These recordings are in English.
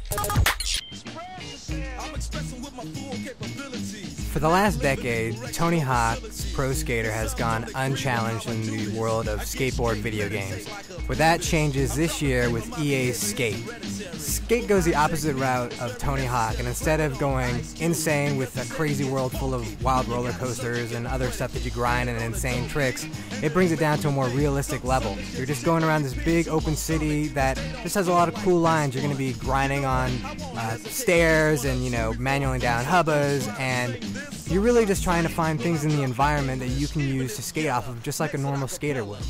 For the last decade, Tony Hawk's Pro Skater has gone unchallenged in the world of skateboard video games. But that changes this year with EA's Skate. Skate goes the opposite route of Tony Hawk, and instead of going insane with a crazy world full of wild roller coasters and other stuff that you grind and insane tricks, it brings it down to a more realistic level. You're just going around this big open city that just has a lot of cool lines. You're going to be grinding on stairs and, manualing down hubbas, and you're really just trying to find things in the environment that you can use to skate off of just like a normal skater would.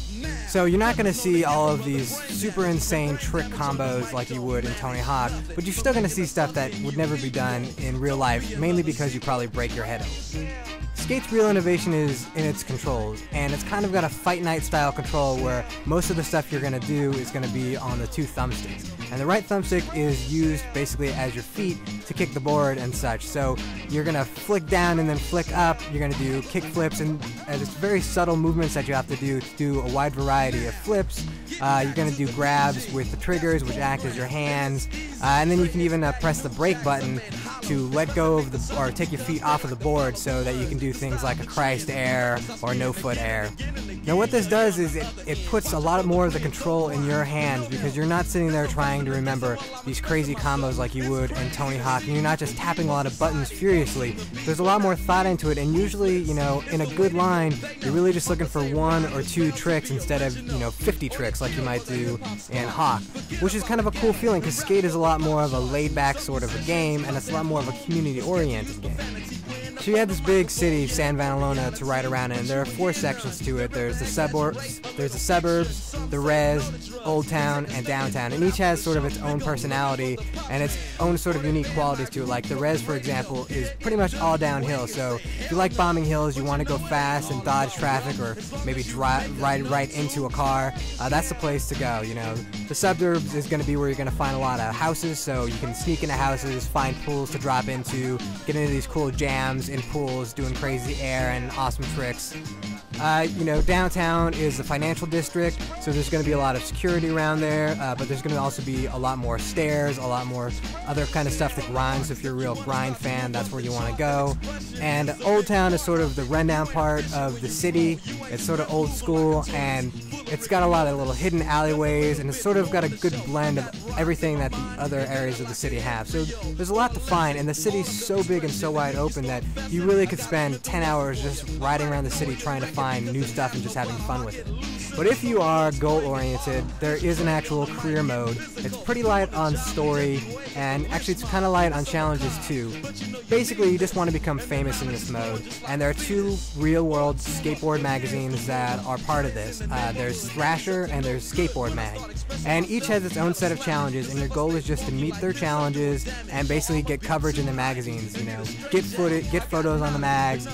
So you're not going to see all of these super insane trick combos like you would in Tony Hawk, but you're still going to see stuff that would never be done in real life, mainly because you probably break your head open. Skate's real innovation is in its controls, and it's kind of got a Fight Night style control where most of the stuff you're going to do is going to be on the two thumbsticks. And the right thumbstick is used basically as your feet to kick the board and such. So you're going to flick down and then flick up, you're going to do kick flips, and it's very subtle movements that you have to do a wide variety of flips. You're going to do grabs with the triggers, which act as your hands, and then you can even press the brake button to let go of or take your feet off of the board so that you can do things like a Christ air or no foot air. Now what this does is it puts a lot more of the control in your hands, because you're not sitting there trying to remember these crazy combos like you would in Tony Hawk, and you're not just tapping a lot of buttons furiously. There's a lot more thought into it, and usually, in a good line, you're really just looking for one or two tricks instead of, 50 tricks like you might do in Hawk, which is kind of a cool feeling, because Skate is a lot more of a laid-back sort of a game, and it's a lot more of a community-oriented game. So you have this big city, San Vanalona, to ride around in. There are 4 sections to it. There's the suburbs, the res, Old Town, and Downtown. And each has sort of its own personality and its own sort of unique qualities to it. Like the res, for example, is pretty much all downhill. So if you like bombing hills, you want to go fast and dodge traffic, or maybe ride right into a car, that's the place to go. The suburbs is going to be where you're going to find a lot of houses, so you can sneak into houses, find pools to drop into, get into these cool jams in pools, doing crazy air and awesome tricks. Downtown is the financial district, so there's going to be a lot of security around there, but there's going to also be a lot more stairs, a lot more other kind of stuff that grinds. So if you're a real grind fan, that's where you want to go. And Old Town is sort of the rundown part of the city. It's sort of old school, and it's got a lot of little hidden alleyways, and it's sort of got a good blend of everything that the other areas of the city have. So there's a lot to find, and the city's so big and so wide open that you really could spend 10 hours just riding around the city trying to find new stuff and just having fun with it. But if you are goal-oriented, there is an actual career mode. It's pretty light on story, and actually it's kind of light on challenges too. Basically, you just want to become famous in this mode, and there are 2 real-world skateboard magazines that are part of this. There's Thrasher and there's Skateboard Mag, and each has its own set of challenges, and your goal is just to meet their challenges and basically get coverage in the magazines. Get photos on the mags,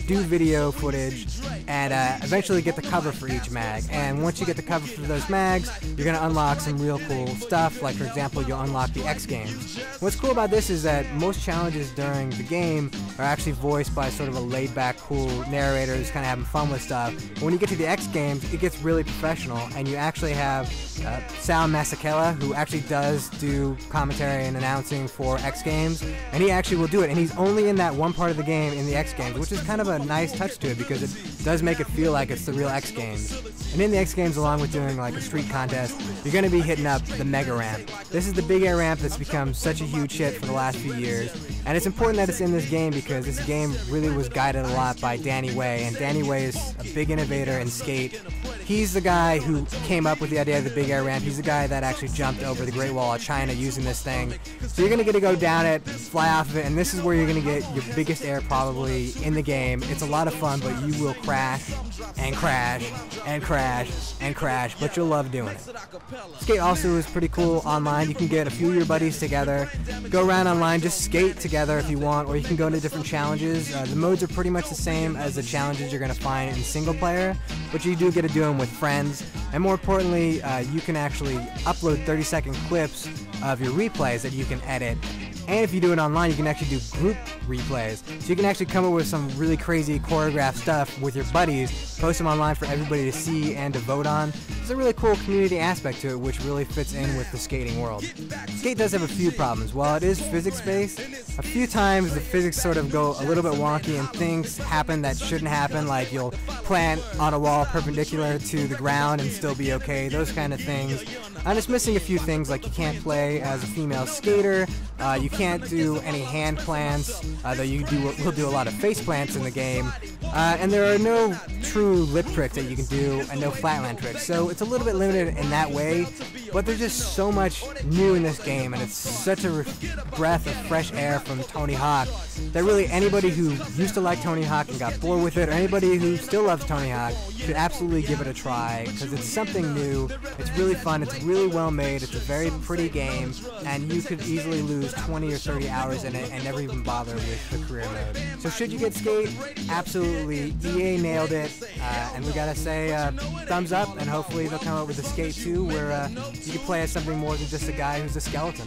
do video footage, and eventually get the cover for each mag. And once you get the cover for those mags, you're going to unlock some real cool stuff. Like, for example, you'll unlock the X Games. What's cool about this is that most challenges during the game are actually voiced by sort of a laid-back, cool narrator who's kind of having fun with stuff. But when you get to the X Games, it gets really professional, and you actually have Sal Masekela, who actually does do commentary and announcing for X Games, and he actually will do it. And he's only in that one part of the game in the X Games, which is kind of a nice touch to it, because it does make it feel like it's the real X Games. And in the X Games, along with doing like a street contest, you're going to be hitting up the Mega Ramp. This is the big air ramp that's become such a huge hit for the last few years, and it's important that it's in this game because this game really was guided a lot by Danny Way, and Danny Way is a big innovator in skate. He's the guy who came up with the idea of the big air ramp. He's the guy that actually jumped over the Great Wall of China using this thing. So you're going to get to go down it, fly off of it, and this is where you're going to get your biggest air probably in the game. It's a lot of fun, but you will crash and crash and crash and crash, but you'll love doing it. Skate also is pretty cool online. You can get a few of your buddies together, go around online, just skate together if you want, or you can go into different challenges. The modes are pretty much the same as the challenges you're going to find in single player, but you do get to do them with friends. And more importantly, you can actually upload 30-second clips of your replays that you can edit. And if you do it online, you can actually do group replays. So you can actually come up with some really crazy choreographed stuff with your buddies, post them online for everybody to see and to vote on. there's a really cool community aspect to it which really fits in with the skating world. Skate does have a few problems. While it is physics-based, a few times the physics sort of go a little bit wonky and things happen that shouldn't happen, like you'll plant on a wall perpendicular to the ground and still be okay, those kind of things. I'm just missing a few things, like you can't play as a female skater, you can't do any hand plants, though you will do a lot of face plants in the game, and there are no true lip tricks that you can do and no flatland tricks, so it's a little bit limited in that way, but there's just so much new in this game, and it's such a breath of fresh air from Tony Hawk that really anybody who used to like Tony Hawk and got bored with it, or anybody who still loves Tony Hawk, should absolutely give it a try, because it's something new, it's really fun, it's really well made, it's a very pretty game, and you could easily lose 20 or 30 hours in it and never even bother with the career mode. So should you get Skate? Absolutely. EA nailed it, and we gotta say thumbs up, and hopefully they'll come up with a Skate 2 where you can play as something more than just a guy who's a skeleton.